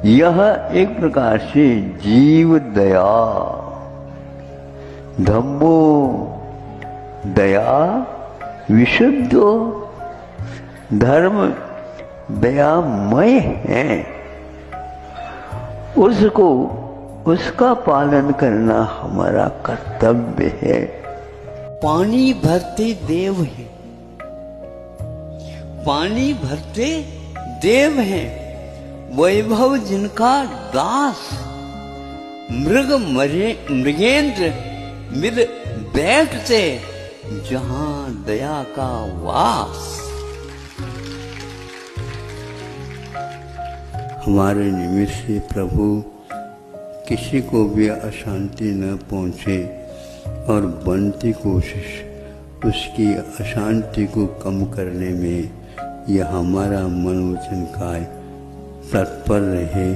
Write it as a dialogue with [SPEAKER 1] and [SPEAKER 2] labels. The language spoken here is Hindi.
[SPEAKER 1] यह एक प्रकार से जीव दया, धम्मो दया विशुद्धो, धर्म दयामय है, उसको उसका पालन करना हमारा कर्तव्य है।
[SPEAKER 2] पानी भरते देव हैं, पानी भरते देव हैं, वैभव जिनका दास, मृगेंद्र मिल बैठते जहां दया का वास। हमारे निमित्त से प्रभु किसी को भी अशांति न पहुंचे और बनती कोशिश उसकी अशांति को कम करने में यह हमारा मन वचन काय तत्पर रहे।